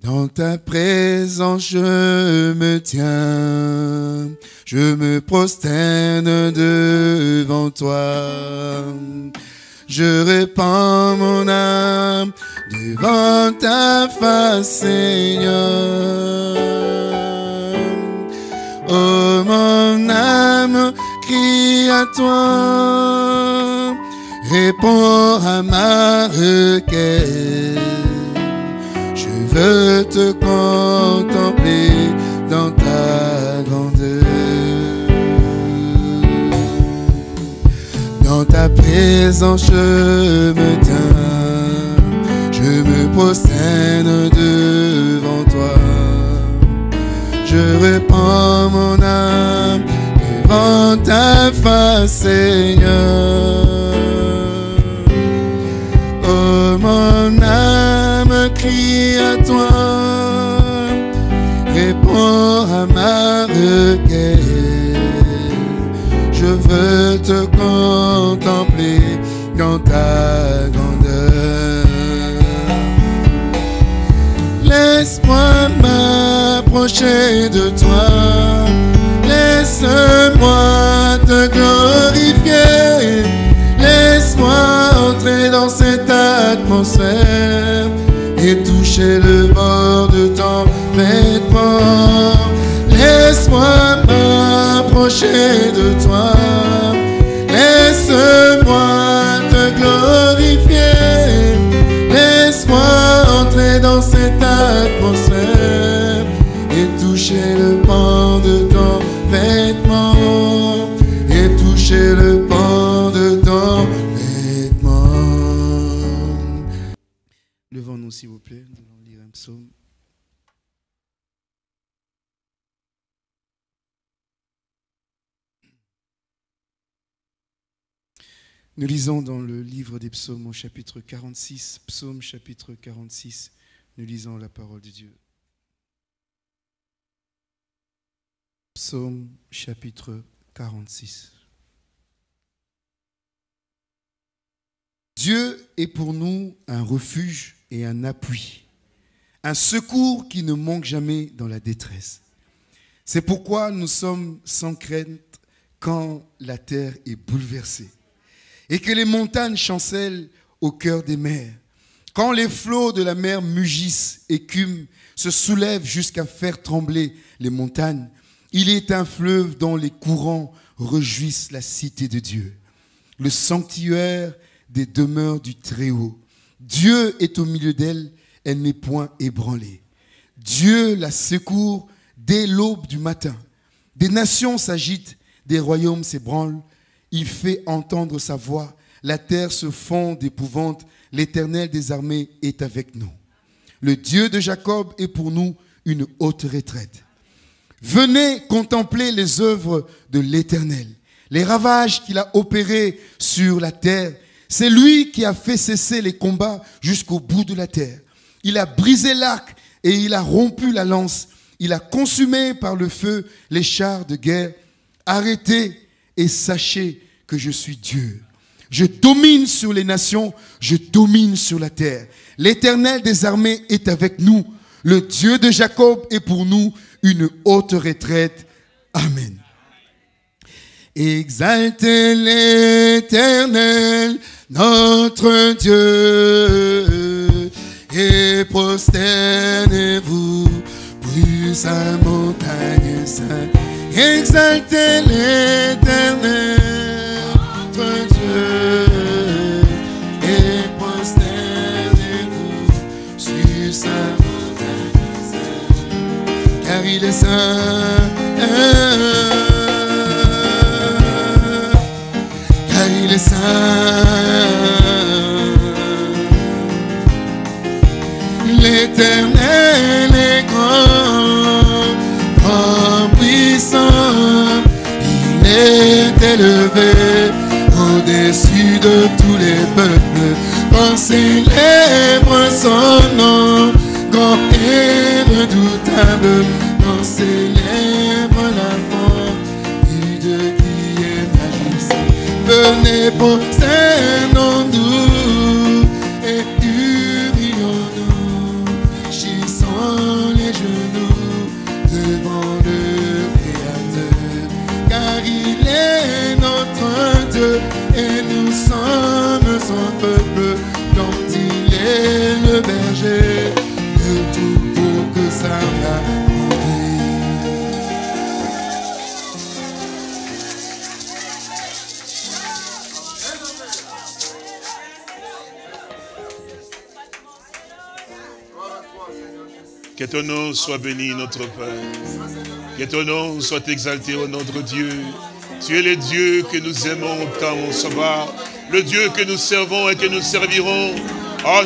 Dans ta présence, je me tiens, je me prosterne devant toi. Je répands mon âme devant ta face, Seigneur. Oh, mon âme crie à toi, réponds à ma requête. Je veux te contempler dans ta grandeur. Dans ta présence, je me tiens, je me prosterne devant toi. Je répands mon âme devant ta face, Seigneur. Oh, mon âme crie à toi, réponds à ma requête. Je veux te contempler dans ta grandeur. Laisse-moi m'approcher de toi, laisse-moi te glorifier, laisse-moi entrer dans cette atmosphère et toucher le bord de ton vêtement. Laisse-moi m'approcher de toi, laisse-moi te glorifier, laisse-moi entrer dans cette atmosphère et toucher le pan de ton vêtement, et toucher le pan de ton vêtement. Levons-nous s'il vous plaît, nous allons lire un psaume. Nous lisons dans le livre des psaumes au chapitre 46, psaume chapitre 46, nous lisons la parole de Dieu. Psaume chapitre 46. Dieu est pour nous un refuge et un appui, un secours qui ne manque jamais dans la détresse. C'est pourquoi nous sommes sans crainte quand la terre est bouleversée et que les montagnes chancellent au cœur des mers. Quand les flots de la mer mugissent, écument, se soulèvent jusqu'à faire trembler les montagnes, il est un fleuve dont les courants réjouissent la cité de Dieu, le sanctuaire des demeures du Très-Haut. Dieu est au milieu d'elle, elle n'est point ébranlée. Dieu la secourt dès l'aube du matin. Des nations s'agitent, des royaumes s'ébranlent. Il fait entendre sa voix, la terre se fond d'épouvante, l'Éternel des armées est avec nous. Le Dieu de Jacob est pour nous une haute retraite. Venez contempler les œuvres de l'Éternel, les ravages qu'il a opérés sur la terre. C'est lui qui a fait cesser les combats jusqu'au bout de la terre. Il a brisé l'arc et il a rompu la lance. Il a consumé par le feu les chars de guerre. Arrêtez et sachez que je suis Dieu. Je domine sur les nations, je domine sur la terre. L'Éternel des armées est avec nous. Le Dieu de Jacob est pour nous une haute retraite. Amen. Exaltez l'Éternel, notre Dieu, et prosternez-vous pour sa montagne sainte. Exaltez l'Éternel, notre Dieu, et prosternez-vous sur sa montagne sainte, car il est saint, car il est saint. L'Éternel est grand, puissant, il est élevé au-dessus de tous les peuples. On célèbre son nom, grand et redoutable. On célèbre la force du Dieu qui est majesté. Venez prosternons-nous et humilions-nous, chissons Que ton nom soit béni, notre Père. Que ton nom soit exalté, ô notre Dieu. Tu es le Dieu que nous aimons tant, mon Sauveur. Le Dieu que nous servons et que nous servirons.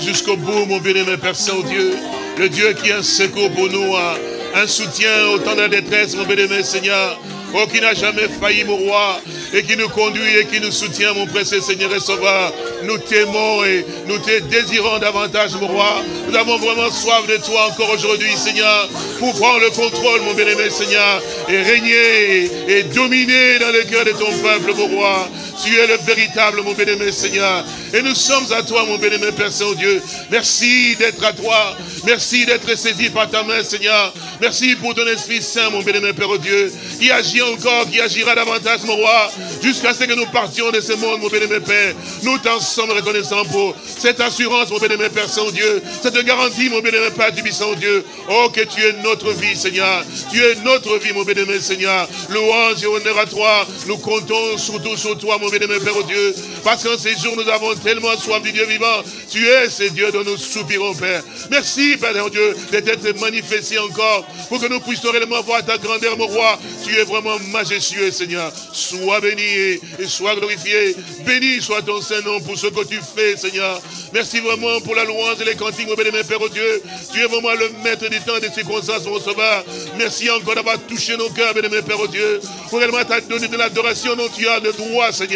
Jusqu'au bout, mon bien-aimé Père Saint-Dieu. Le Dieu qui est un secours pour nous, un soutien au temps de la détresse, mon bien-aimé Seigneur. Oh, qui n'a jamais failli, mon roi, et qui nous conduit et qui nous soutient, mon précieux Seigneur et Sauveur. Nous t'aimons et nous te désirons davantage, mon roi. Nous avons vraiment soif de toi encore aujourd'hui, Seigneur, pour prendre le contrôle, mon bien-aimé Seigneur, et régner et dominer dans le cœur de ton peuple, mon roi. Tu es le véritable, mon bien-aimé Seigneur. Et nous sommes à toi, mon bien-aimé Père Saint-Dieu. Merci d'être à toi. Merci d'être saisi par ta main, Seigneur. Merci pour ton Esprit Saint, mon bien-aimé Père Dieu, qui agit encore, qui agira davantage, mon roi, jusqu'à ce que nous partions de ce monde, mon bien-aimé Père. Nous t'en sommes reconnaissants pour cette assurance, mon bien-aimé Père Saint-Dieu, cette garantie, mon bien-aimé Père du Saint-Dieu. Oh, que tu es notre vie, Seigneur. Tu es notre vie, mon bien-aimé Seigneur. Louange et honneur à toi. Nous comptons surtout sur toi, mon bien-aimé Père Dieu, parce qu'en ces jours, nous avons tellement soif du Dieu vivant. Tu es ce Dieu dont nous soupirons, Père. Merci, Père Dieu, d'être manifesté encore pour que nous puissions réellement voir ta grandeur, mon roi. Tu es vraiment majestueux, Seigneur. Sois béni et sois glorifié. Béni soit ton Saint-Nom pour ce que tu fais, Seigneur. Merci vraiment pour la louange et les cantiques, mon bien-aimé Père Dieu. Tu es vraiment le maître des temps et des circonstances, mon sauveur. Merci encore d'avoir touché nos cœurs, bien-aimé Père Dieu, pour réellement t'as donné de l'adoration dont tu as le droit, Seigneur.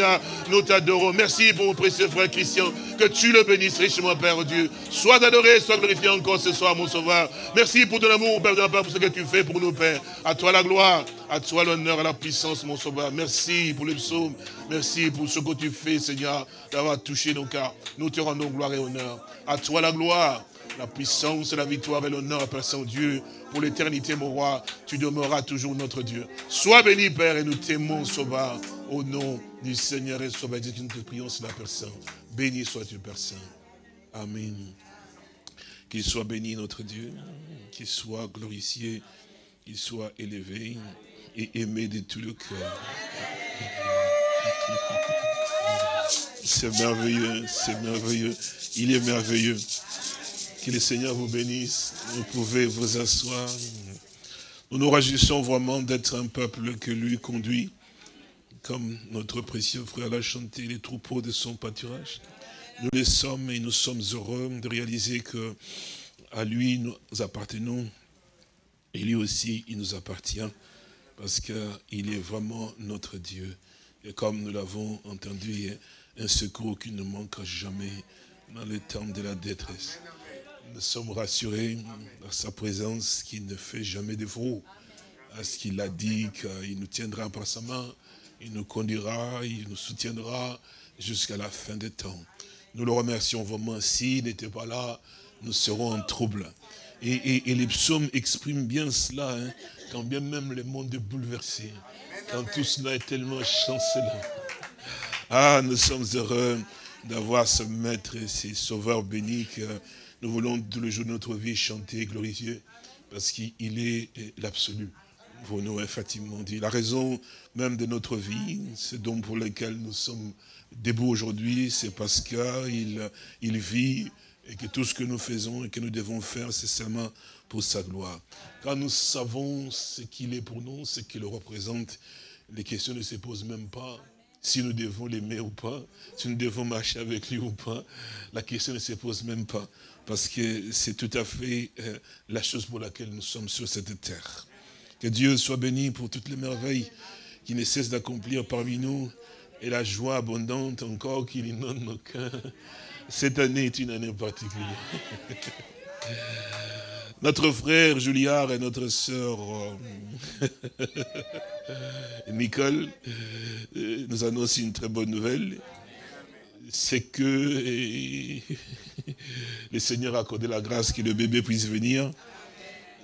Nous t'adorons. Merci pour mon précieux frère Christian. Que tu le bénisses richement, Père Dieu. Sois adoré, sois glorifié encore ce soir, mon sauveur. Merci pour ton amour, Père, pour ce que tu fais pour nous, Père. À toi la gloire, à toi l'honneur, à la puissance, mon sauveur. Merci pour le psaume. Merci pour ce que tu fais, Seigneur, d'avoir touché nos cœurs. Nous te rendons gloire et honneur. À toi la gloire, la puissance, la victoire et l'honneur, Père Saint-Dieu. Pour l'éternité, mon roi, tu demeureras toujours notre Dieu. Sois béni, Père, et nous t'aimons, Sauveur, au nom du Seigneur et Sauveur. Dieu, nous te prions sur la personne. Béni sois-tu, Père Saint. Amen. Qu'il soit béni, notre Dieu, qu'il soit glorifié, qu'il soit élevé et aimé de tout le cœur. C'est merveilleux, c'est merveilleux. Il est merveilleux. Que le Seigneur vous bénisse. Vous pouvez vous asseoir. Nous nous réjouissons vraiment d'être un peuple que lui conduit, comme notre précieux frère l'a chanté, les troupeaux de son pâturage. Nous le sommes et nous sommes heureux de réaliser que à lui nous appartenons et lui aussi il nous appartient parce qu'il est vraiment notre Dieu. Et comme nous l'avons entendu, un secours qui ne manquera jamais dans le temps de la détresse. Nous sommes rassurés à sa présence qui ne fait jamais de faux, à ce qu'il a dit qu'il nous tiendra par sa main, il nous conduira, il nous soutiendra jusqu'à la fin des temps. Nous le remercions vraiment. S'il n'était pas là, nous serons en trouble. Et les psaumes expriment bien cela, hein, quand bien même le monde est bouleversé, quand tout cela est tellement chancelant. Ah, nous sommes heureux d'avoir ce maître et ce sauveur béni que nous voulons tous les jours de notre vie chanter, glorifier, parce qu'il est l'absolu. Pour nous, effectivement, dit la raison même de notre vie, c'est donc pour lequel nous sommes debout aujourd'hui, c'est parce qu'il vit et que tout ce que nous faisons et que nous devons faire, c'est seulement pour sa gloire. Quand nous savons ce qu'il est pour nous, ce qu'il représente, les questions ne se posent même pas. Si nous devons l'aimer ou pas, si nous devons marcher avec lui ou pas, la question ne se pose même pas. Parce que c'est tout à fait la chose pour laquelle nous sommes sur cette terre. Que Dieu soit béni pour toutes les merveilles qui ne cessent d'accomplir parmi nous et la joie abondante encore qu'il inonde nos cœurs. Cette année est une année particulière. Notre frère Juliard et notre sœur Nicole nous annoncent une très bonne nouvelle. C'est que le Seigneur a accordé la grâce que le bébé puisse venir.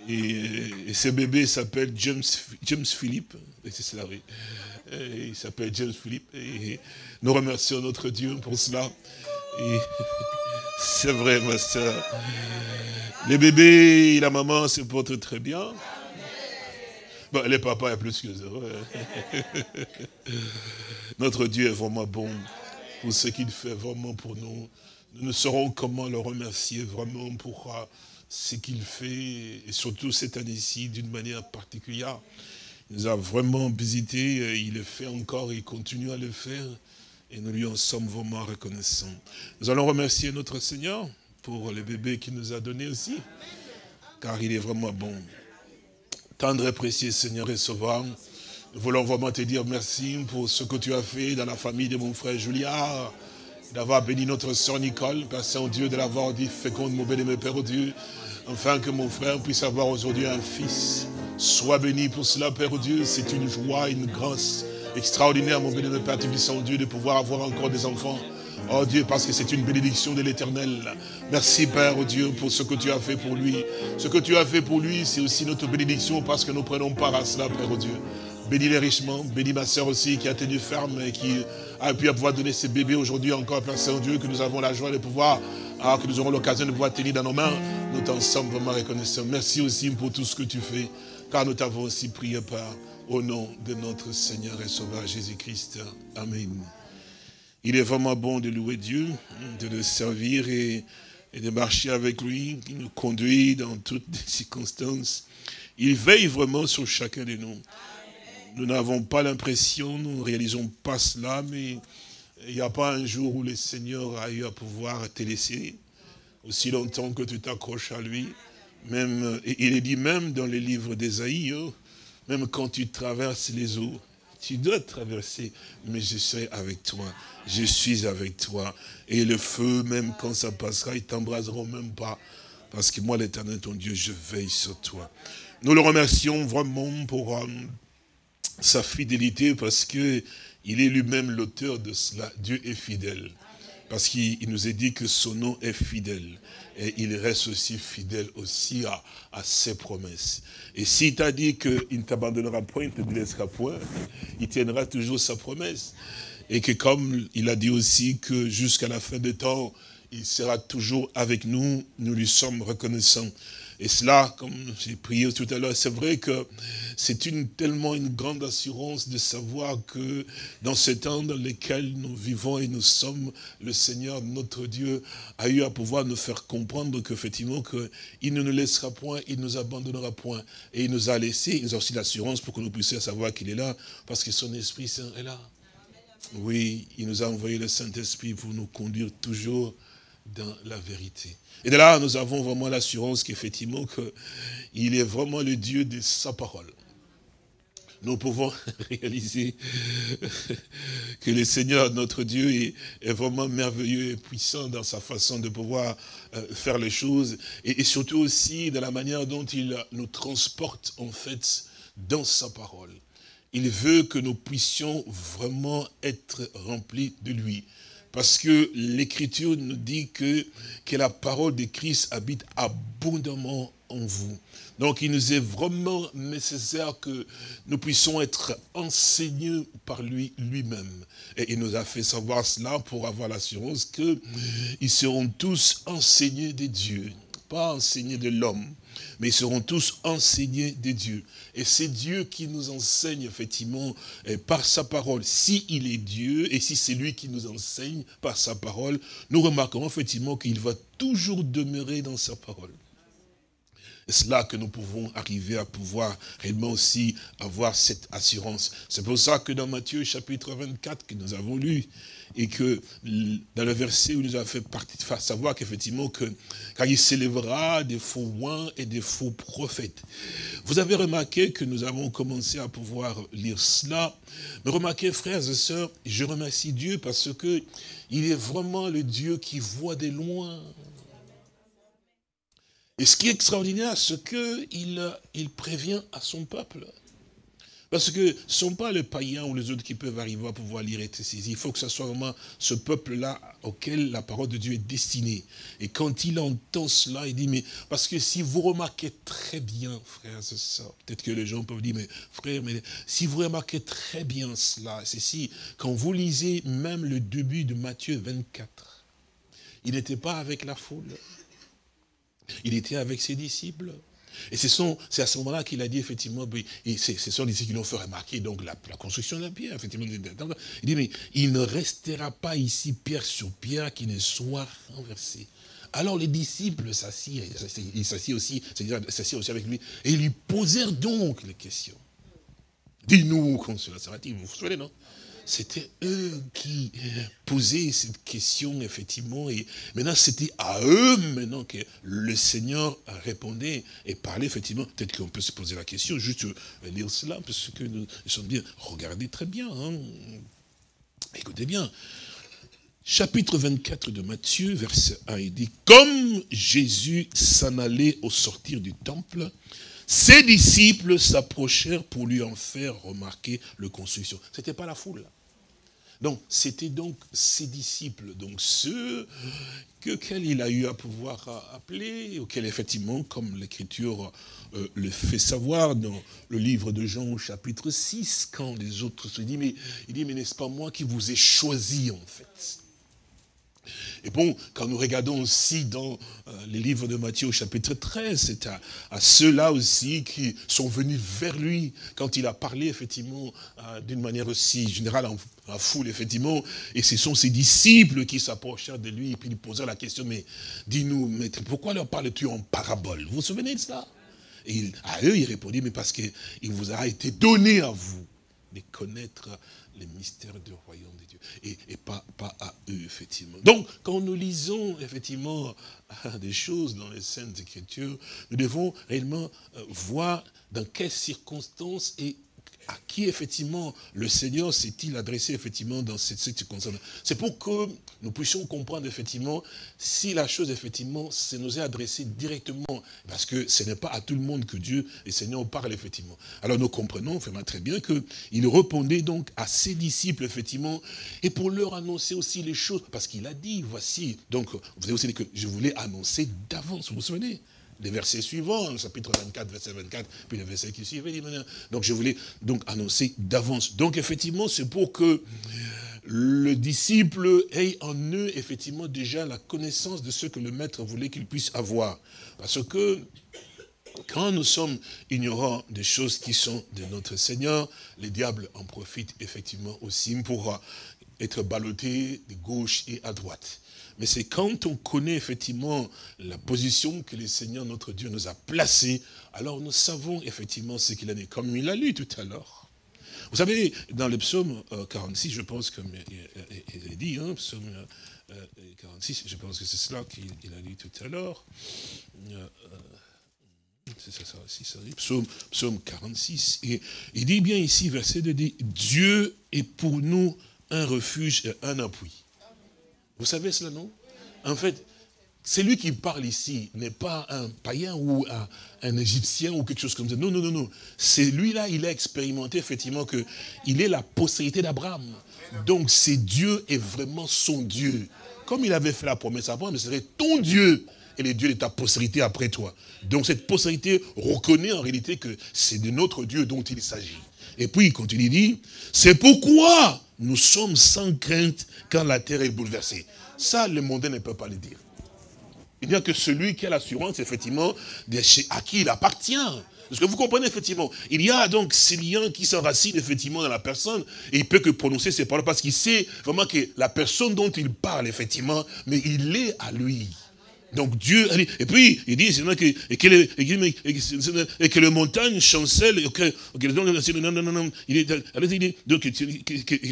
Et ce bébé s'appelle James Philippe. C'est cela, oui. Il s'appelle James Philippe. Et nous remercions notre Dieu pour cela. C'est vrai, ma soeur. Les bébés et la maman se portent très bien. Bon, le papa est plus que heureux. Notre Dieu est vraiment bon pour ce qu'il fait vraiment pour nous. Nous ne saurons comment le remercier vraiment pour ce qu'il fait, et surtout cette année-ci, d'une manière particulière. Il nous a vraiment visité, il le fait encore, il continue à le faire, et nous lui en sommes vraiment reconnaissants. Nous allons remercier notre Seigneur pour le bébé qu'il nous a donné aussi, car il est vraiment bon. Tendre et précieux Seigneur et Sauveur, nous voulons vraiment te dire merci pour ce que tu as fait dans la famille de mon frère Julia, d'avoir béni notre sœur Nicole, Père Saint-Dieu, de l'avoir dit féconde, mon bien-aimé Père Dieu, afin que mon frère puisse avoir aujourd'hui un fils. Sois béni pour cela, Père Dieu, c'est une joie, une grâce extraordinaire, mon bien-aimé Père Saint-Dieu, de pouvoir avoir encore des enfants. Oh Dieu, parce que c'est une bénédiction de l'Éternel. Merci Père, oh Dieu, pour ce que tu as fait pour lui. Ce que tu as fait pour lui, c'est aussi notre bénédiction parce que nous prenons part à cela, Père, oh Dieu. Bénis-les richement, bénis ma sœur aussi qui a tenu ferme et qui a pu pouvoir donner ses bébés aujourd'hui encore, Père Saint-Dieu, que nous avons la joie de pouvoir, que nous aurons l'occasion de pouvoir tenir dans nos mains. Nous t'en sommes vraiment reconnaissants. Merci aussi pour tout ce que tu fais, car nous t'avons aussi prié, Père, au nom de notre Seigneur et Sauveur Jésus-Christ. Amen. Il est vraiment bon de louer Dieu, de le servir et de marcher avec lui. Il nous conduit dans toutes les circonstances. Il veille vraiment sur chacun de nous. Nous n'avons pas l'impression, nous ne réalisons pas cela, mais il n'y a pas un jour où le Seigneur a eu à pouvoir te laisser, aussi longtemps que tu t'accroches à lui. Même, il est dit même dans les livres d'Ésaïe, même quand tu traverses les eaux, tu dois traverser, mais je serai avec toi. Je suis avec toi. Et le feu, même quand ça passera, ils ne t'embraseront même pas. Parce que moi, l'Éternel, ton Dieu, je veille sur toi. Nous le remercions vraiment pour sa fidélité, parce qu'il est lui-même l'auteur de cela. Dieu est fidèle. Parce qu'il nous est dit que son nom est fidèle. Et il reste aussi fidèle aussi à ses promesses. Et s'il t'a dit qu'il ne t'abandonnera point, il ne te délaissera point, il tiendra toujours sa promesse. Et que comme il a dit aussi que jusqu'à la fin des temps, il sera toujours avec nous, nous lui sommes reconnaissants. Et cela, comme j'ai prié tout à l'heure, c'est vrai que c'est tellement une grande assurance de savoir que dans ces temps dans lesquels nous vivons et nous sommes, le Seigneur, notre Dieu, a eu à pouvoir nous faire comprendre qu'effectivement, qu'il ne nous laissera point, il ne nous abandonnera point. Et il nous a laissé, il nous a aussi l'assurance pour que nous puissions savoir qu'il est là, parce que son Esprit Saint est là. Oui, il nous a envoyé le Saint-Esprit pour nous conduire toujours dans la vérité. Et de là, nous avons vraiment l'assurance qu'effectivement, il est vraiment le Dieu de sa parole. Nous pouvons réaliser que le Seigneur, notre Dieu, est vraiment merveilleux et puissant dans sa façon de pouvoir faire les choses. Et surtout aussi dans la manière dont il nous transporte, en fait, dans sa parole. Il veut que nous puissions vraiment être remplis de lui. Parce que l'Écriture nous dit que la parole de Christ habite abondamment en vous. Donc il nous est vraiment nécessaire que nous puissions être enseignés par lui-même. Et il nous a fait savoir cela pour avoir l'assurance qu'ils seront tous enseignés de Dieu. Pas enseignés de l'homme, mais ils seront tous enseignés de Dieu. Et c'est Dieu qui nous enseigne effectivement par sa parole. Si il est Dieu et si c'est lui qui nous enseigne par sa parole, nous remarquerons effectivement qu'il va toujours demeurer dans sa parole. C'est là que nous pouvons arriver à pouvoir réellement aussi avoir cette assurance. C'est pour ça que dans Matthieu chapitre 24 que nous avons lu, et que dans le verset où il nous a fait savoir qu'effectivement, car il s'élèvera des faux rois et des faux prophètes. Vous avez remarqué que nous avons commencé à pouvoir lire cela. Mais remarquez, frères et sœurs, je remercie Dieu parce que il est vraiment le Dieu qui voit de loin. Et ce qui est extraordinaire, c'est qu'il prévient à son peuple. Parce que ce ne sont pas les païens ou les autres qui peuvent arriver à pouvoir lire et être saisis. Il faut que ce soit vraiment ce peuple-là auquel la parole de Dieu est destinée. Et quand il entend cela, il dit, mais parce que si vous remarquez très bien, frères et sœurs, peut-être que les gens peuvent dire, mais frère, mais si vous remarquez très bien cela, c'est si, quand vous lisez même le début de Matthieu 24, il n'était pas avec la foule. Il était avec ses disciples. Et c'est à ce moment-là qu'il a dit, effectivement, ce sont les disciples qui l'ont fait remarquer, donc la construction de la pierre, effectivement. Il dit, mais il ne restera pas ici pierre sur pierre qui ne soit renversée. Alors les disciples s'assirent, ils s'assirent aussi, c'est-à-dire s'assirent aussi avec lui, et ils lui posèrent donc les questions. Dis-nous, quand cela sera-t-il, vous vous souvenez, non? C'était eux qui posaient cette question, effectivement, et maintenant c'était à eux, maintenant, que le Seigneur répondait et parlait, effectivement. Peut-être qu'on peut se poser la question, juste lire cela, parce que nous sommes bien. Regardez très bien, hein. Écoutez bien. Chapitre 24 de Matthieu, verset 1, il dit, « Comme Jésus s'en allait au sortir du temple, ses disciples s'approchèrent pour lui en faire remarquer le construction. » Ce n'était pas la foule. Donc, c'était donc ses disciples, donc ceux auxquels il a eu à pouvoir appeler, auxquels effectivement, comme l'Écriture le fait savoir dans le livre de Jean au chapitre 6, quand les autres se disent, mais n'est-ce pas moi qui vous ai choisi en fait? Et bon, quand nous regardons aussi dans les livres de Matthieu au chapitre 13, c'est à ceux-là aussi qui sont venus vers lui quand il a parlé effectivement d'une manière aussi générale en foule effectivement. Et ce sont ses disciples qui s'approchèrent de lui et puis lui posèrent la question, mais dis-nous maître, pourquoi leur parles-tu en parabole? Vous vous souvenez de cela? Et à eux il répondit, mais parce qu'il vous a été donné à vous de connaître les mystères du royaume de Dieu. Et pas à eux, effectivement. Donc, quand nous lisons, effectivement, des choses dans les Saintes Écritures, nous devons réellement voir dans quelles circonstances et à qui, effectivement, le Seigneur s'est-il adressé, effectivement, dans cette circonstance. C'est pour que nous puissions comprendre, effectivement, si la chose, effectivement, se nous est adressée directement, parce que ce n'est pas à tout le monde que Dieu, le Seigneur, parle, effectivement. Alors, nous comprenons vraiment très bien qu'il répondait donc à ses disciples, effectivement, et pour leur annoncer aussi les choses, parce qu'il a dit, voici, donc, vous avez aussi dit que je voulais annoncer d'avance, vous vous souvenez? Les versets suivants, chapitre 24, verset 24, puis le verset qui suivait. Donc je voulais donc annoncer d'avance. Donc effectivement, c'est pour que le disciple ait en eux effectivement déjà la connaissance de ce que le maître voulait qu'il puisse avoir. Parce que quand nous sommes ignorants des choses qui sont de notre Seigneur, les diables en profitent effectivement aussi pour être ballottés de gauche et à droite. Mais c'est quand on connaît effectivement la position que le Seigneur, notre Dieu, nous a placée, alors nous savons effectivement ce qu'il en est, comme il a lu tout à l'heure. Vous savez, dans le psaume 46, je pense, comme il est dit, hein, psaume 46, je pense que c'est cela qu'il a lu tout à l'heure. C'est ça aussi, ça dit, psaume 46. Et il dit bien ici, verset 2, dit, Dieu est pour nous un refuge et un appui. Vous savez cela, non? En fait, celui qui parle ici n'est pas un païen ou un Égyptien ou quelque chose comme ça. Non, non, non, non. C'est lui-là, il a expérimenté effectivement qu'il est la postérité d'Abraham. Donc, c'est Dieu est vraiment son Dieu. Comme il avait fait la promesse à Abraham, ce serait ton Dieu et le Dieu de ta postérité après toi. Donc, cette postérité reconnaît en réalité que c'est de notre Dieu dont il s'agit. Et puis, il continue, il dit, c'est pourquoi nous sommes sans crainte quand la terre est bouleversée. Ça, le mondain ne peut pas le dire. Il n'y a que celui qui a l'assurance, effectivement, à qui il appartient. Parce que vous comprenez, effectivement, il y a donc ces liens qui s'enracinent, effectivement, dans la personne, et il ne peut que prononcer ces paroles, parce qu'il sait vraiment que la personne dont il parle, effectivement, mais il est à lui. Donc Dieu, et puis il dit que les montagnes chancellent, les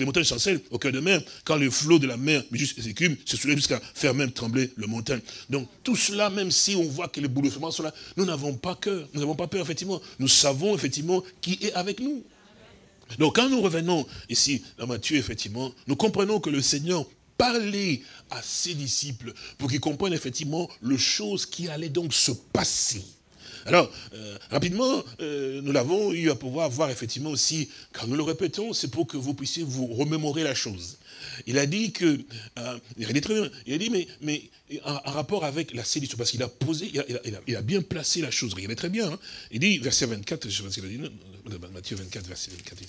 montagnes chancellent au cœur de mer, quand le flot de la mer, mais juste écume, se soulève jusqu'à faire même trembler le montagne. Donc tout cela, même si on voit que les bouleversements sont là, nous n'avons pas peur, effectivement. Nous savons effectivement qui est avec nous. Donc quand nous revenons ici dans Matthieu, effectivement, nous comprenons que le Seigneur parler à ses disciples pour qu'ils comprennent effectivement les choses qui allaient donc se passer. Alors, rapidement, nous l'avons eu à pouvoir voir effectivement aussi, quand nous le répétons, c'est pour que vous puissiez vous remémorer la chose. Il a dit que, il a dit très bien, il a dit, mais en rapport avec la sédition, parce qu'il a posé, il a bien placé la chose, regardez très bien, hein. Il dit, verset 24, je sais pas ce qu'il a dit, Matthieu 24, verset 24,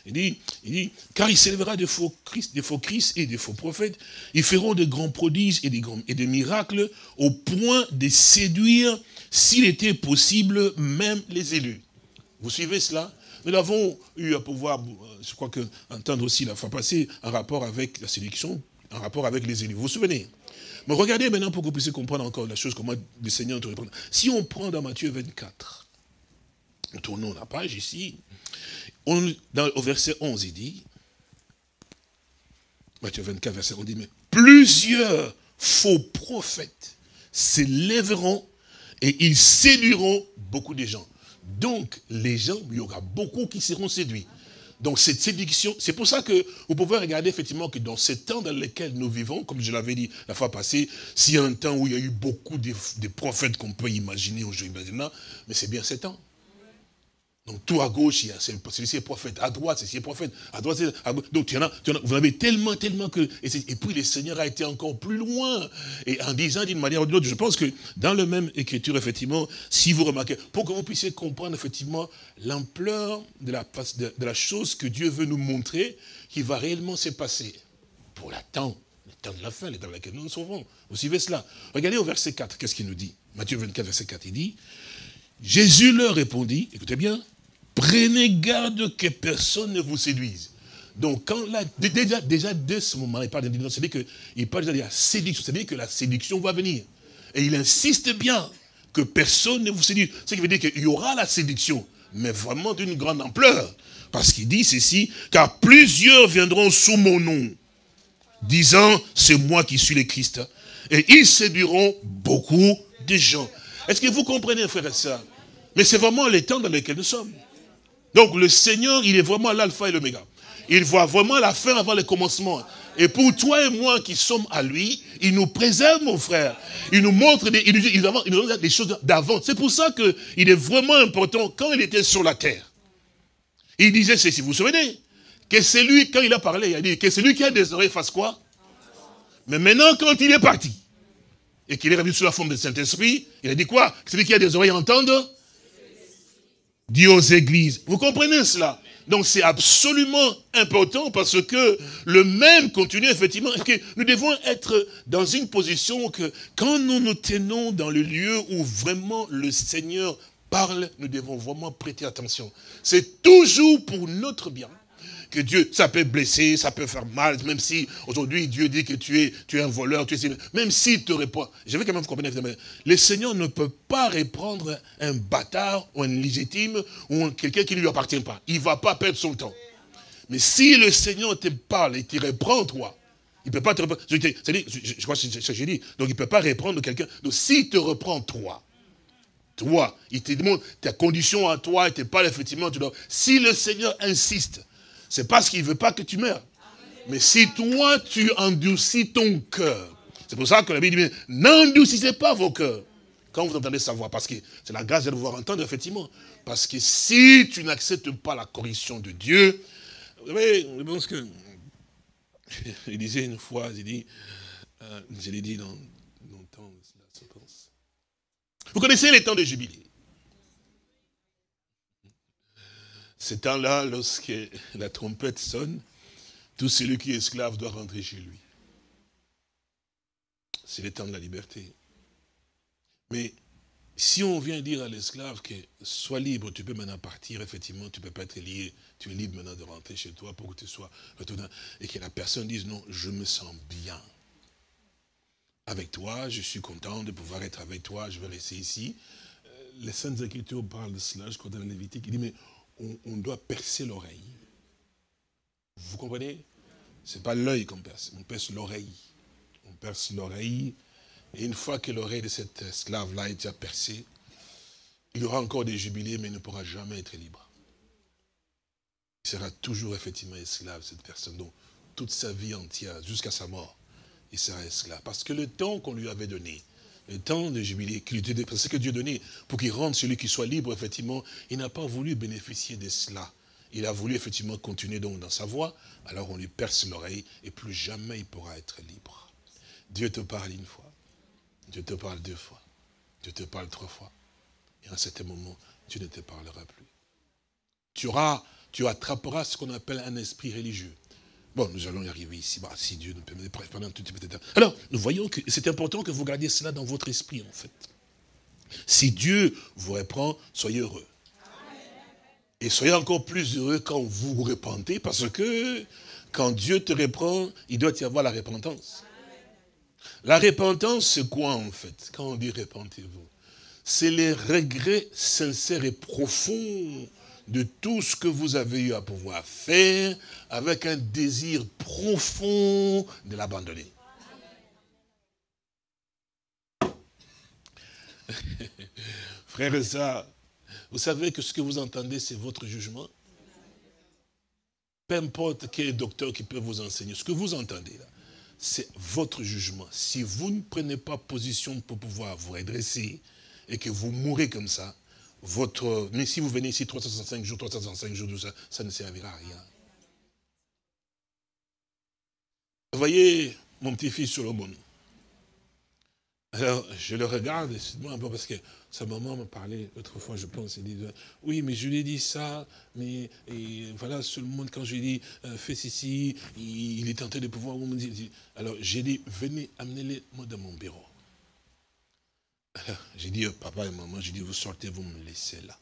il dit, car il s'élèvera de faux Christ et de faux prophètes, ils feront de grands prodiges et des miracles au point de séduire, s'il était possible, même les élus. Vous suivez cela? Nous l'avons eu à pouvoir, je crois que entendre aussi la fois passée, un rapport avec la séduction, en rapport avec les élus. Vous vous souvenez? Mais regardez maintenant pour que vous puissiez comprendre encore la chose, comment le Seigneur te répond. Si on prend dans Matthieu 24, tournons la page ici, au verset 11, il dit, Matthieu 24, verset 11, il dit, mais plusieurs faux prophètes s'élèveront et ils séduiront beaucoup de gens. Donc, les gens, il y aura beaucoup qui seront séduits. Donc, cette séduction, c'est pour ça que vous pouvez regarder effectivement que dans ces temps dans lesquels nous vivons, comme je l'avais dit la fois passée, s'il y a un temps où il y a eu beaucoup de prophètes qu'on peut imaginer aujourd'hui, mais c'est bien ces temps. Donc tout à gauche, il y a celui-ci est prophète, à droite, celui-ci est prophète, à droite, à gauche. Donc vous en avez tellement que... Et puis le Seigneur a été encore plus loin. Et en disant d'une manière ou d'une autre, je pense que dans la même écriture, effectivement, si vous remarquez, pour que vous puissiez comprendre effectivement l'ampleur de la chose que Dieu veut nous montrer, qui va réellement se passer pour le temps de la fin, le temps dans lequel nous nous sauvons. Vous suivez cela? Regardez au verset 4, qu'est-ce qu'il nous dit? Matthieu 24, verset 4, il dit, Jésus leur répondit, écoutez bien, prenez garde que personne ne vous séduise. Donc, quand là, déjà dès ce moment, il parle d'indignation, c'est-à-dire qu'il parle déjà de la séduction, c'est-à-dire que la séduction va venir. Et il insiste bien que personne ne vous séduise. Ce qui veut dire qu'il y aura la séduction, mais vraiment d'une grande ampleur. Parce qu'il dit ceci, car plusieurs viendront sous mon nom, disant, c'est moi qui suis le Christ. Et ils séduiront beaucoup de gens. Est-ce que vous comprenez, frères et sœurs? Mais c'est vraiment les temps dans lesquels nous sommes. Donc le Seigneur, il est vraiment l'alpha et l'oméga. Il voit vraiment la fin avant le commencement. Et pour toi et moi qui sommes à lui, il nous préserve, mon frère. Il nous montre, il nous donne des choses d'avant. C'est pour ça qu'il est vraiment important, quand il était sur la terre, il disait ceci, vous vous souvenez? Que c'est lui, quand il a parlé, il a dit que c'est lui qui a des oreilles fasse quoi? Mais maintenant, quand il est parti, et qu'il est revenu sous la forme du Saint-Esprit, il a dit quoi? Que celui qui a des oreilles entende? Dit aux églises. Vous comprenez cela? Donc c'est absolument important parce que le même continue effectivement, que nous devons être dans une position que quand nous nous tenons dans le lieu où vraiment le Seigneur parle, nous devons vraiment prêter attention. C'est toujours pour notre bien. Que Dieu, ça peut blesser, ça peut faire mal, même si aujourd'hui Dieu dit que tu es un voleur, même s'il te répond. Je vais quand même vous comprendre, le Seigneur ne peut pas reprendre un bâtard ou un légitime ou quelqu'un qui ne lui appartient pas. Il ne va pas perdre son temps. Mais si le Seigneur te parle et te reprend toi, il ne peut pas te reprendre. Je crois que c'est ce que j'ai dit. Donc il ne peut pas reprendre quelqu'un. Donc s'il te reprend toi, il te demande ta condition à toi, et te parle effectivement. Si le Seigneur insiste, c'est parce qu'il ne veut pas que tu meurs. Mais si toi, tu endurcis ton cœur, c'est pour ça que la Bible dit, n'endurcissez pas vos cœurs quand vous entendez sa voix. Parce que c'est la grâce de pouvoir entendre, effectivement. Parce que si tu n'acceptes pas la correction de Dieu, vous savez, je pense que, il disait une fois, je l'ai dit dans le temps, je pense. Vous connaissez les temps de jubilé. Ces temps-là, lorsque la trompette sonne, tout celui qui est esclave doit rentrer chez lui. C'est le temps de la liberté. Mais si on vient dire à l'esclave que sois libre, tu peux maintenant partir, effectivement, tu ne peux pas être lié, tu es libre maintenant de rentrer chez toi pour que tu sois retourné, et que la personne dise non, je me sens bien avec toi, je suis content de pouvoir être avec toi, je vais rester ici. Les Saintes Écritures parlent de cela, je crois dans la Lévitique, il dit mais on doit percer l'oreille. Vous comprenez? Ce n'est pas l'œil qu'on perce, on perce l'oreille. On perce l'oreille, et une fois que l'oreille de cet esclave-là a été percée, il y aura encore des jubilés, mais il ne pourra jamais être libre. Il sera toujours effectivement esclave, cette personne. Donc, toute sa vie entière, jusqu'à sa mort, il sera esclave. Parce que le temps qu'on lui avait donné, le temps de jubilé, c'est ce que Dieu donnait pour qu'il rende celui qui soit libre, effectivement, il n'a pas voulu bénéficier de cela. Il a voulu effectivement continuer donc dans sa voie, alors on lui perce l'oreille et plus jamais il pourra être libre. Dieu te parle une fois, Dieu te parle deux fois, Dieu te parle trois fois. Et à un certain moment, Dieu ne te parlera plus. Tu attraperas ce qu'on appelle un esprit religieux. Bon, nous allons y arriver ici, si Dieu nous permet, pendant tout petit peu de temps. Alors, nous voyons que c'est important que vous gardiez cela dans votre esprit, en fait. Si Dieu vous reprend, soyez heureux. Et soyez encore plus heureux quand vous vous repentez, parce que quand Dieu te reprend, il doit y avoir la repentance. La repentance, c'est quoi en fait? Quand on dit repentez-vous, c'est les regrets sincères et profonds de tout ce que vous avez eu à pouvoir faire, avec un désir profond de l'abandonner. Frères et sœurs, vous savez que ce que vous entendez, c'est votre jugement. Peu importe quel docteur qui peut vous enseigner, ce que vous entendez là, c'est votre jugement. Si vous ne prenez pas position pour pouvoir vous redresser et que vous mourrez comme ça, mais si vous venez ici 365 jours, tout ça, ça ne servira à rien. Vous voyez mon petit-fils Solomon. Alors, je le regarde, excuse-moi un peu, parce que sa maman m'a parlé l'autre fois, je pense, elle dit, oui, mais je lui ai dit ça, mais et voilà, Solomon, quand je lui ai dit, fais ceci, il est tenté de pouvoir me dire. Alors, j'ai dit, venez, amenez-les, moi, dans mon bureau. Alors, j'ai dit, papa et maman, j'ai dit, vous sortez, vous me laissez là.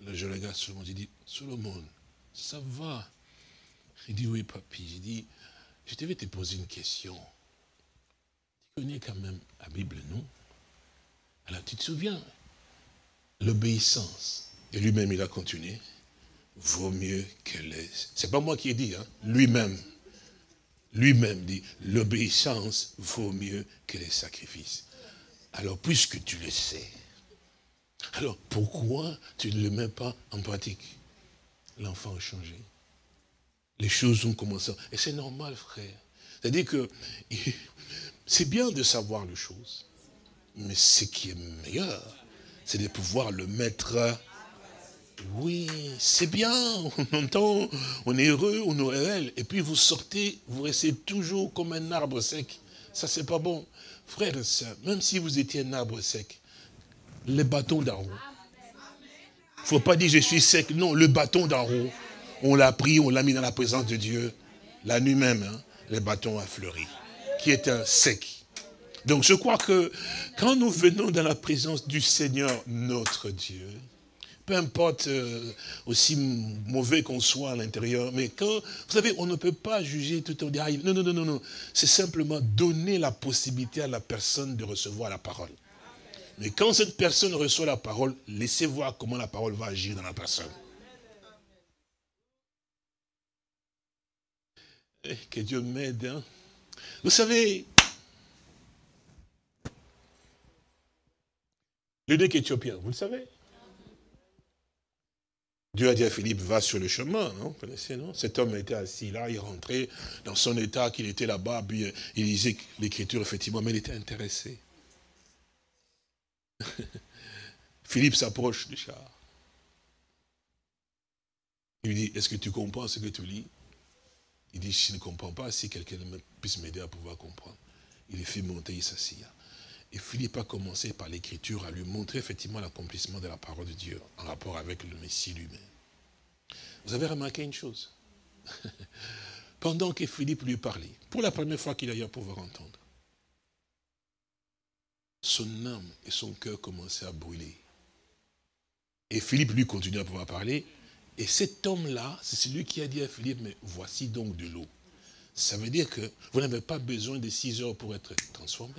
Là, je regarde Solomon, j'ai dit, Solomon, ça va. Il dit, oui, papi, j'ai dit, je devais te poser une question. Tu connais quand même la Bible, non? Alors tu te souviens, l'obéissance, et lui-même il a continué, vaut mieux que les... C'est pas moi qui ai dit, hein? Lui-même dit, l'obéissance vaut mieux que les sacrifices. Alors puisque tu le sais, alors pourquoi tu ne le mets pas en pratique? L'enfant a changé. Les choses ont commencé. Et c'est normal, frère. C'est-à-dire que... C'est bien de savoir les choses, mais ce qui est meilleur, c'est de pouvoir le mettre. Oui, c'est bien, on entend, on est heureux, on est réel, et puis vous sortez, vous restez toujours comme un arbre sec. Ça, c'est pas bon. Frères et sœurs, même si vous étiez un arbre sec, le bâton d'en haut, il ne faut pas dire je suis sec, non, le bâton d'en haut, on l'a pris, on l'a mis dans la présence de Dieu, la nuit même, hein, le bâton a fleuri. Qui est un sec. Donc je crois que quand nous venons dans la présence du Seigneur, notre Dieu, peu importe aussi mauvais qu'on soit à l'intérieur, mais quand, vous savez, on ne peut pas juger tout en disant, non, non, non, non, non, c'est simplement donner la possibilité à la personne de recevoir la parole. Mais quand cette personne reçoit la parole, laissez voir comment la parole va agir dans la personne. Que Dieu m'aide, hein. Vous savez, l'eunuque éthiopien, vous le savez. Dieu a dit à Philippe, va sur le chemin, non? Vous connaissez, non? Cet homme était assis là, il rentrait dans son état qu'il était là-bas, puis il lisait l'écriture, effectivement, mais il était intéressé. Philippe s'approche du char. Il lui dit, est-ce que tu comprends ce que tu lis? Il dit, je ne comprends pas, si quelqu'un puisse m'aider à pouvoir comprendre. Il est fait monter, il s'assit. Et Philippe a commencé par l'écriture à lui montrer effectivement l'accomplissement de la parole de Dieu en rapport avec le Messie lui-même. Vous avez remarqué une chose? Pendant que Philippe lui parlait, pour la première fois qu'il a eu à pouvoir entendre, son âme et son cœur commençaient à brûler. Et Philippe lui continue à pouvoir parler. Et cet homme-là, c'est celui qui a dit à Philippe, mais voici donc de l'eau. Ça veut dire que vous n'avez pas besoin de 6 heures pour être transformé.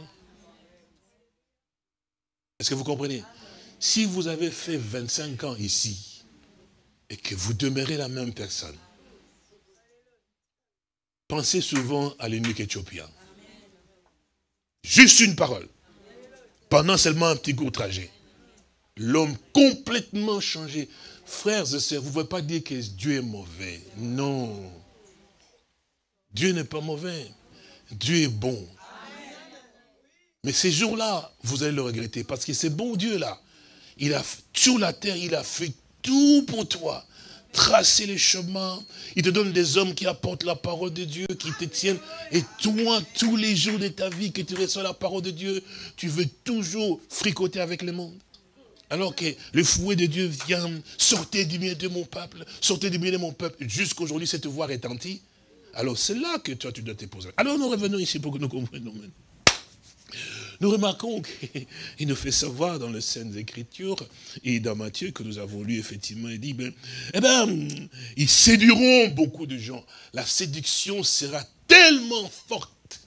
Est-ce que vous comprenez? Si vous avez fait 25 ans ici, et que vous demeurez la même personne, pensez souvent à l'eunuque éthiopien. Juste une parole. Pendant seulement un petit court trajet. L'homme complètement changé. Frères et sœurs, vous ne pouvez pas dire que Dieu est mauvais. Non. Dieu n'est pas mauvais. Dieu est bon. Mais ces jours-là, vous allez le regretter. Parce que c'est bon Dieu là. Il a, sur la terre, il a fait tout pour toi. Tracer les chemins. Il te donne des hommes qui apportent la parole de Dieu, qui te tiennent. Et toi, tous les jours de ta vie, que tu reçois la parole de Dieu, tu veux toujours fricoter avec le monde. Alors que le fouet de Dieu vient, sortez du milieu de mon peuple, sortez du milieu de mon peuple, jusqu'aujourd'hui cette voix retentit. Alors c'est là que toi tu dois te poser. Alors nous revenons ici pour que nous comprenions. nous remarquons qu'il nous fait savoir dans les Saintes Écritures, et dans Matthieu, que nous avons lu effectivement, il dit, ils séduiront beaucoup de gens. La séduction sera tellement forte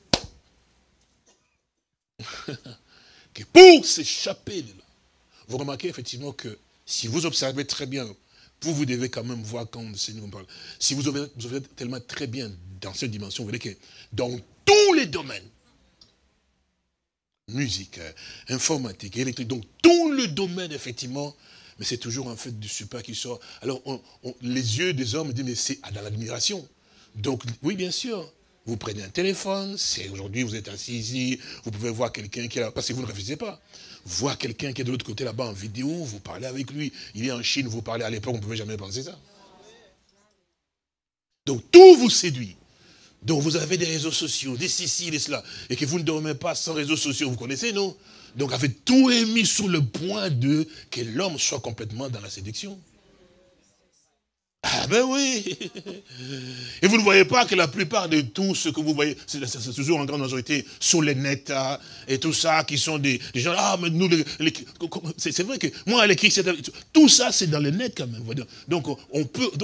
que pour s'échapper de là, vous remarquez effectivement que si vous observez très bien, vous devez quand même voir quand le Seigneur nous parle. Si vous observez tellement très bien dans cette dimension, vous voyez que dans tous les domaines, musique, informatique, électrique, donc tout le domaine effectivement, mais c'est toujours en fait du super qui sort. Alors les yeux des hommes disent, mais c'est dans l'admiration. Donc oui, bien sûr. Vous prenez un téléphone, c'est aujourd'hui vous êtes assis ici, vous pouvez voir quelqu'un qui est là, parce que vous ne réfléchissez pas. Voir quelqu'un qui est de l'autre côté là-bas en vidéo, vous parlez avec lui, il est en Chine, vous parlez à l'époque, on ne pouvait jamais penser ça. Donc tout vous séduit. Donc vous avez des réseaux sociaux, des ceci, des cela, et que vous ne dormez pas sans réseaux sociaux, vous connaissez, non? Donc avec tout est mis sur le point de que l'homme soit complètement dans la séduction. Ah ben oui. Et vous ne voyez pas que la plupart de tout ce que vous voyez, c'est toujours en grande majorité sur les nets et tout ça, qui sont des gens, ah mais nous, c'est vrai que moi, les chrétiens, tout ça c'est dans les nets quand même. Donc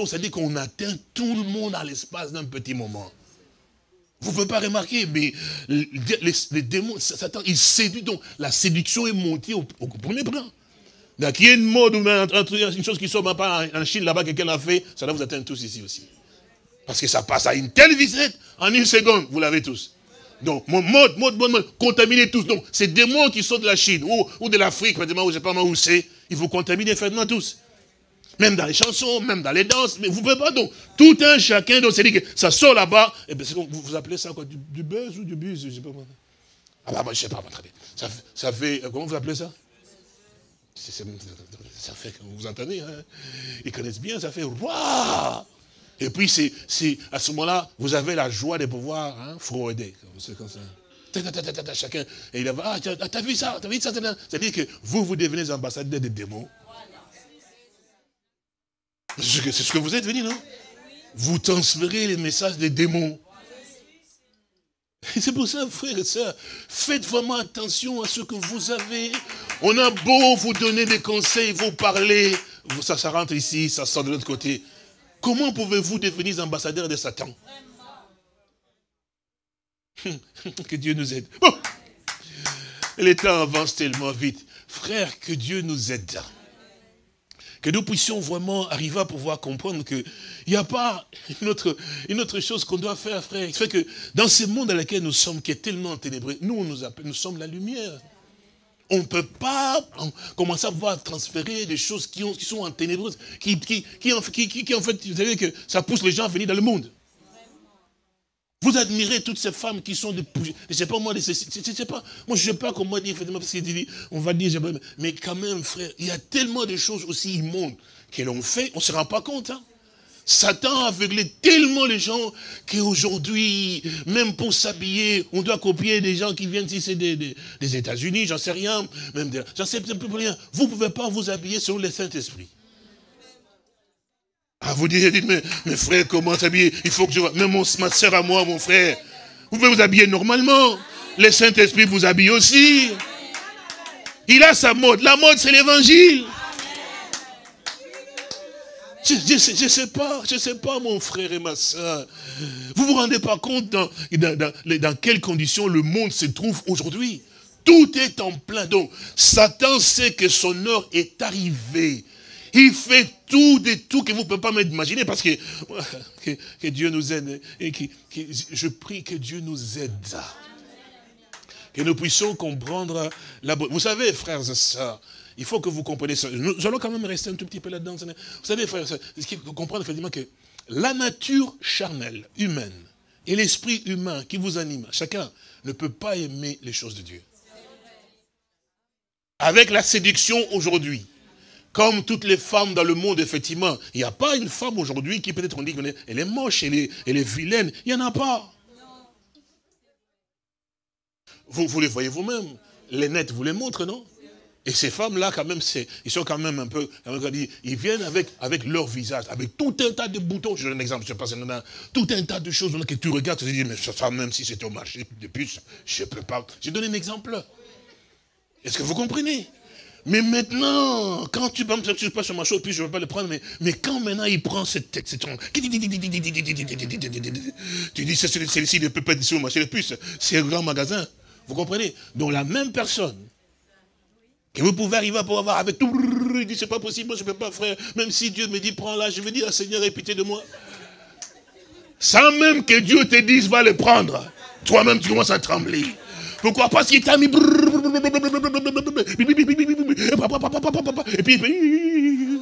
ça veut dire qu'on atteint tout le monde à l'espace d'un petit moment. Vous ne pouvez pas remarquer, mais les démons, Satan, il séduit, donc la séduction est montée au premier plan. Donc, il y a une mode ou une chose qui sort pas en Chine, là-bas, quelqu'un l'a fait, ça doit vous atteindre tous ici aussi. Parce que ça passe à une telle vitesse, en une seconde, vous l'avez tous. Donc, mode, contaminez tous. Donc, ces démons qui sont de la Chine ou de l'Afrique, ou je ne sais pas moi où c'est, ils vous contaminent effectivement tous. Même dans les chansons, même dans les danses, mais vous ne pouvez pas, donc, tout un chacun, donc, c'est-à-dire que ça sort là-bas, et bien, vous appelez ça quoi, du buzz ou du buzz, je ne sais pas moi. Ah bah, moi, je ne sais pas, très bien. Ça fait, comment vous appelez ça? Ça fait, vous entendez, hein? Ils connaissent bien, ça fait waouh! Et puis c'est à ce moment-là, vous avez la joie de pouvoir frauder. C'est comme ça. Chacun, et il va, t'as vu ça, c'est-à-dire que vous devenez ambassadeur des démons. C'est ce que vous êtes venu, non? Vous transférez les messages des démons. Et c'est pour ça, frères et sœurs, faites vraiment attention à ce que vous avez. On a beau vous donner des conseils, vous parler, ça rentre ici, ça sort de l'autre côté. Comment pouvez-vous devenir ambassadeur de Satan? Que Dieu nous aide. Bon. Le temps avance tellement vite. Frère, que Dieu nous aide. Que nous puissions vraiment arriver à pouvoir comprendre qu'il n'y a pas une autre chose qu'on doit faire, frère. C'est que dans ce monde dans lequel nous sommes, qui est tellement ténébreux, nous sommes la lumière. On ne peut pas commencer à pouvoir transférer des choses qui sont en ténébreuses, qui en fait, vous savez que ça pousse les gens à venir dans le monde. Vous admirez toutes ces femmes qui sont des... Je ne sais pas moi, je sais pas. Moi, je ne sais pas comment dire, effectivement, parce qu'on va dire, mais quand même, frère, il y a tellement de choses aussi immondes que l'on fait, on ne se rend pas compte. Hein. Satan a aveuglé tellement les gens qu'aujourd'hui, même pour s'habiller, on doit copier des gens qui viennent ici des États-Unis, j'en sais rien, j'en sais plus rien. Vous ne pouvez pas vous habiller selon le Saint-Esprit. Ah, vous dites, mais frère, comment s'habiller? Il faut que je vois. Même ma soeur à moi, mon frère. Vous pouvez vous habiller normalement. Le Saint-Esprit vous habille aussi. Il a sa mode. La mode, c'est l'évangile. Je sais pas, mon frère et ma soeur. Vous vous rendez pas compte dans quelles conditions le monde se trouve aujourd'hui? Tout est en plein. Donc, Satan sait que son heure est arrivée. Il fait tout que vous ne pouvez pas m'imaginer parce que Dieu nous aide. Et je prie que Dieu nous aide. Que nous puissions comprendre la bonne. Vous savez, frères et sœurs, il faut que vous compreniez ça. Nous allons quand même rester un tout petit peu là-dedans. Vous savez, frères et sœurs, il faut comprendre effectivement que la nature charnelle, humaine, et l'esprit humain qui vous anime, chacun ne peut pas aimer les choses de Dieu. Avec la séduction aujourd'hui, comme toutes les femmes dans le monde, effectivement, il n'y a pas une femme aujourd'hui qui peut-être on dit qu'elle est moche, elle est vilaine. Il n'y en a pas. Vous les voyez vous-même. Les nets vous les montrent, non? Et ces femmes-là, quand même, ils sont quand même un peu... Ils viennent avec leur visage, avec tout un tas de boutons. Je donne un exemple, je ne sais pas, tout un tas de choses que tu regardes, tu te dis, mais ça, même si c'était au marché de puce, je ne peux pas. Je donne un exemple. Est-ce que vous comprenez? Mais maintenant, quand tu passes sur ma chose, puis je ne veux pas le prendre, mais quand maintenant il prend cette tête, tu dis, celle-ci ne peut pas être sur le marché de puces, c'est un grand magasin. Vous comprenez? Donc la même personne, que vous pouvez arriver à pouvoir avoir avec tout, il dit, c'est pas possible, moi je ne peux pas, frère, même si Dieu me dit, prends-la, je vais dire, Seigneur, aie pitié de moi. Sans même que Dieu te dise, va le prendre, toi-même tu commences à trembler. Pourquoi? Parce qu'il t'a mis... Et puis...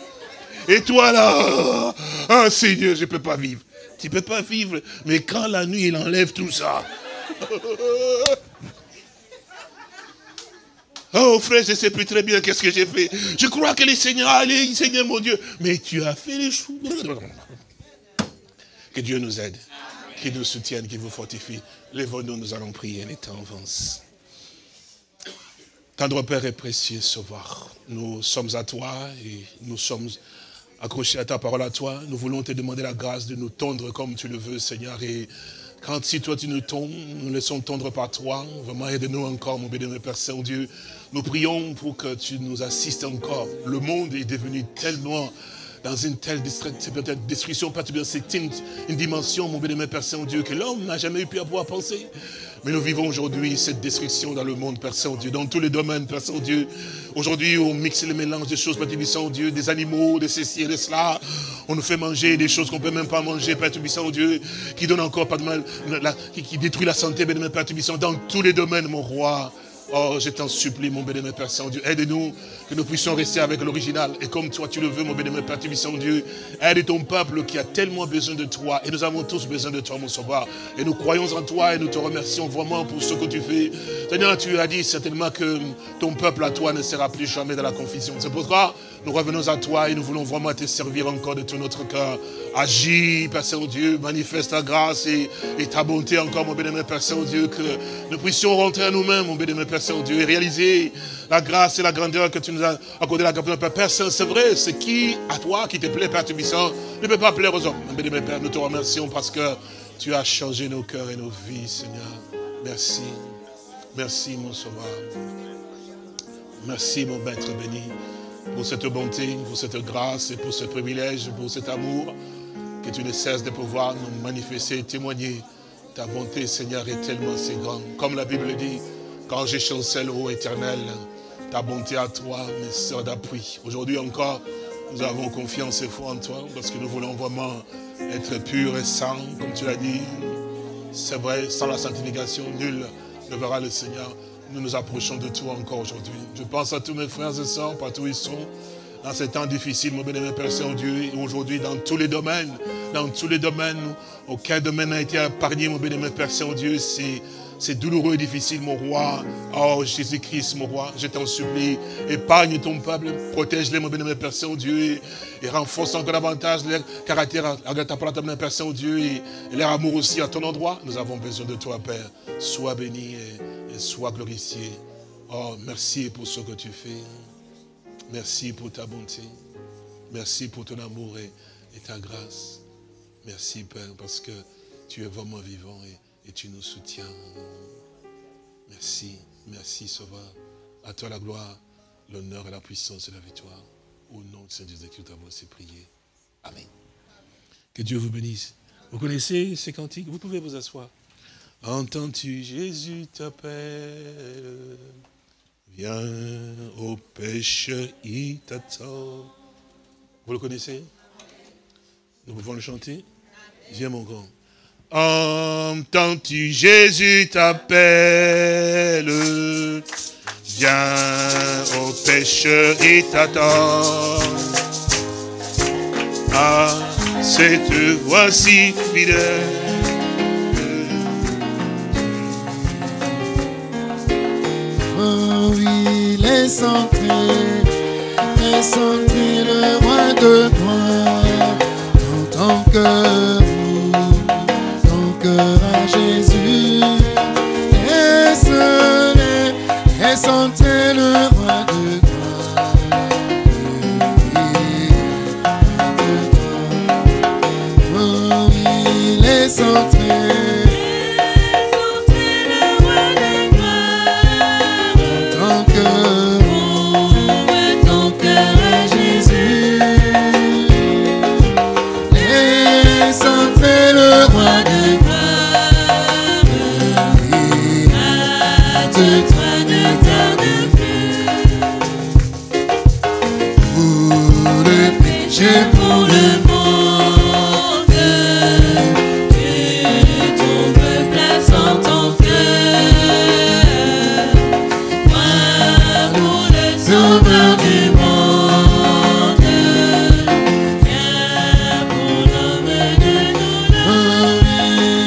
Et toi là, ah Seigneur, je ne peux pas vivre. Tu ne peux pas vivre, mais quand la nuit, il enlève tout ça. Oh frère, je ne sais plus très bien qu'est-ce que j'ai fait. Je crois que le Seigneur, allez, Seigneur mon Dieu. Mais tu as fait les choses. Que Dieu nous aide, qu'il nous soutienne, qu'il vous fortifie. Lèvons-nous, nous allons prier, les temps avancent. Tendre Père et précieux Sauveur, nous sommes à toi et nous sommes accrochés à ta parole à toi. Nous voulons te demander la grâce de nous tondre comme tu le veux, Seigneur. Et quand si toi tu nous tonds, nous laissons tondre par toi. Vraiment aide-nous encore, mon béni, Père Saint-Dieu. Nous prions pour que tu nous assistes encore. Le monde est devenu tellement... dans une telle destruction, c'est une dimension, mon béni, Père Saint-Dieu, que l'homme n'a jamais pu avoir pensé. Mais nous vivons aujourd'hui cette destruction dans le monde, Père Saint-Dieu, dans tous les domaines, Père Saint-Dieu. Aujourd'hui, on mixe le mélange des choses, Père Saint-Dieu, des animaux, de ceci et de cela. On nous fait manger des choses qu'on ne peut même pas manger, Père Saint-Dieu, qui donne encore pas de mal, qui détruit la santé, Père Saint-Dieu, dans tous les domaines, mon roi. Oh, je t'en supplie, mon bénémoine Père Saint-Dieu, aide-nous, que nous puissions rester avec l'original. Et comme toi, tu le veux, mon bénémoine Père Saint-Dieu, aide ton peuple qui a tellement besoin de toi. Et nous avons tous besoin de toi, mon sauveur. Et nous croyons en toi et nous te remercions vraiment pour ce que tu fais. Seigneur, tu as dit certainement que ton peuple à toi ne sera plus jamais dans la confusion. C'est pourquoi nous revenons à toi et nous voulons vraiment te servir encore de tout notre cœur. Agis, Père Saint-Dieu, manifeste ta grâce et ta bonté encore, mon bénémoine Père Saint-Dieu, que nous puissions rentrer à nous-mêmes, mon bénémoine Père Saint-Dieu, et réaliser la grâce et la grandeur que tu nous as accordé la grandeur, Père Saint. C'est vrai, ce qui, à toi, qui te plaît, Père Tubissant, ne peut pas plaire aux hommes. Mon bénémoine Père, nous te remercions parce que tu as changé nos cœurs et nos vies, Seigneur. Merci. Merci, mon Sauveur. Merci, mon Maître béni, pour cette bonté, pour cette grâce et pour ce privilège, pour cet amour que tu ne cesses de pouvoir nous manifester et témoigner. Ta bonté, Seigneur, est tellement si grande. Comme la Bible dit, quand je chancelle, ô Éternel, ta bonté à toi, mes sœurs d'appui. Aujourd'hui encore, nous avons confiance et foi en toi, parce que nous voulons vraiment être purs et saints, comme tu l'as dit. C'est vrai, sans la sanctification, nul ne verra le Seigneur. Nous nous approchons de toi encore aujourd'hui. Je pense à tous mes frères et sœurs, partout où ils sont, dans ces temps difficiles, mon bénémoine Père Saint-Dieu, et aujourd'hui dans tous les domaines, aucun domaine n'a été épargné, mon bénémoine Père Saint-Dieu, c'est douloureux et difficile, mon roi. Oh, Jésus-Christ, mon roi, je t'en supplie, épargne ton peuple, protège-les, mon bénémoine Père Saint-Dieu, et renforce encore davantage leur caractère à ta parole, mon Père Saint-Dieu, et leur amour aussi à ton endroit. Nous avons besoin de toi, Père. Sois béni et sois glorifié. Oh, merci pour ce que tu fais. Merci pour ta bonté. Merci pour ton amour et ta grâce. Merci, Père, parce que tu es vraiment vivant et tu nous soutiens. Merci, merci, Sauveur. À toi la gloire, l'honneur et la puissance et la victoire. Au nom de Saint Jésus, nous t'avons ainsi prié. Amen. Que Dieu vous bénisse. Vous connaissez ces cantiques? Vous pouvez vous asseoir. Entends-tu, Jésus t'appelle. Viens au péché, il t'attend. Vous le connaissez? Nous pouvons le chanter? Viens mon grand. Entends-tu, Jésus t'appelle. Viens au péché, il t'attend. Ah, cette voix si fidèle. Oh oui, laisse entrer le roi de gloire dans ton cœur à Jésus. Laisse entrer le roi de gloire. Oh oui, laisse entrer. Good. toi ne tarde plus. Pour le péché, Pour le monde, tu trouves place en ton cœur. Moi, pour le sauveur du monde, viens pour l'homme de douleur.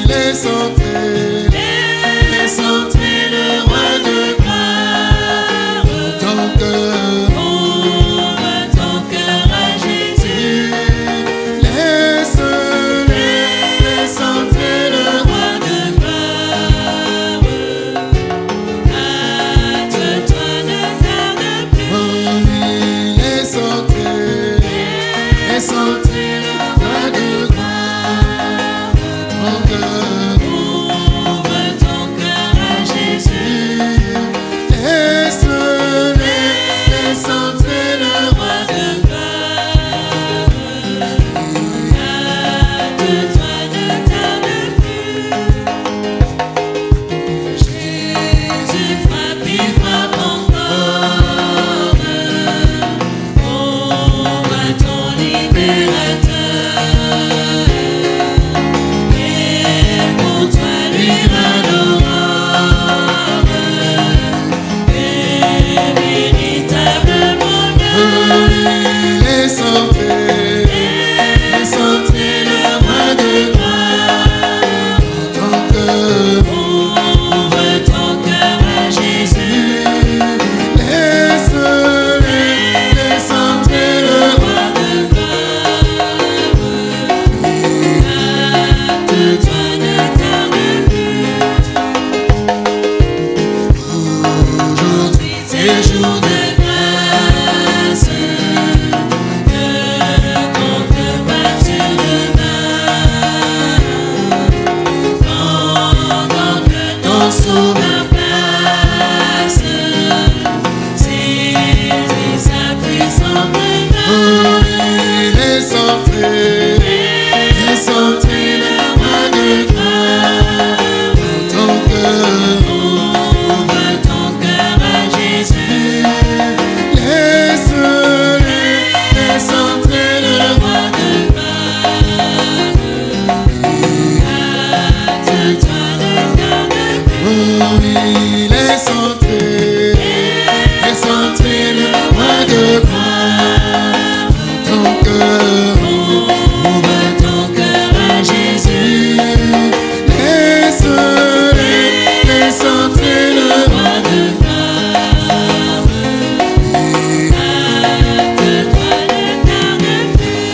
laisse entrer Laisse entrer le roi de gloire. ton cœur. Ouvre ton cœur à Jésus. Laisse Laisse entrer le roi de gloire. Hâte-toi, ne tarde plus. oh oui, laisse entrer le roi de gloire. Ton cœur. Ouvre ton cœur à Jésus. Laisse entrer le roi de gloire. Hâte-toi, ne tarde plus. Jésus frappe, il frappe encore. Ouvre ton libérateur. Et pour toi luira l'aurore. Et véritable bonheur. laisse entrer Le roi de gloire. ton cœur. Ouvre ton cœur à Jésus. Laisse entrer le roi de gloire. Hâte-toi, ne tarde plus. Aujourd'hui c'est jour de grâce. Que ton cœur batte sur le mal. Pendant que ton sauveur passe, saisis sa puissante main. laisse entrer le roi de gloire. Ton cœur. Ouvre ton cœur à Jésus. Laisse entrer le roi de gloire. Hâte-toi, ne tarde plus. oh oui, laisse entrer le roi de gloire. Ton cœur. Ouvre ton cœur à Jésus. Laisse entrer le roi de gloire. Hâte-toi, ne tarde plus.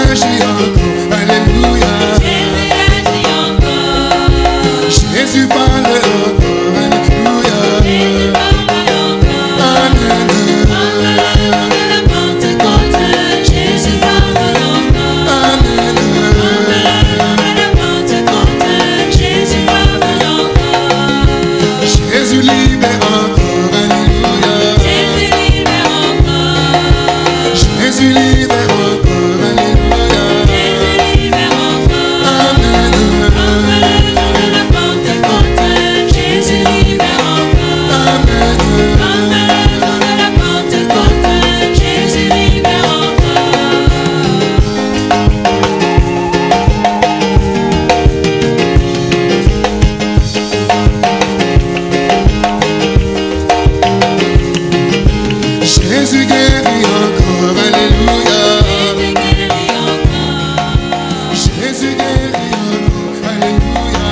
agit encore, alléluia. Jésus parle encore, alléluia. Amen. Jésus parle encore, amen. Jésus parle encore. Jésus libère encore, alléluia. Jésus libère encore, alléluia. Amen. Jésus libère encore, amen. Jésus libère Jésus guérit encore, alléluia. Jésus guérit encore, alléluia.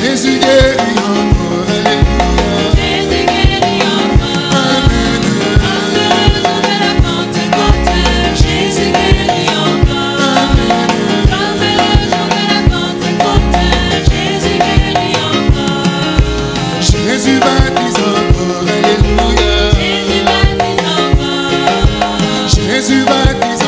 Jésus guérit encore, alléluia. Amen. Jésus guérit encore, amen. Jésus baptise encore, alléluia. Jésus baptise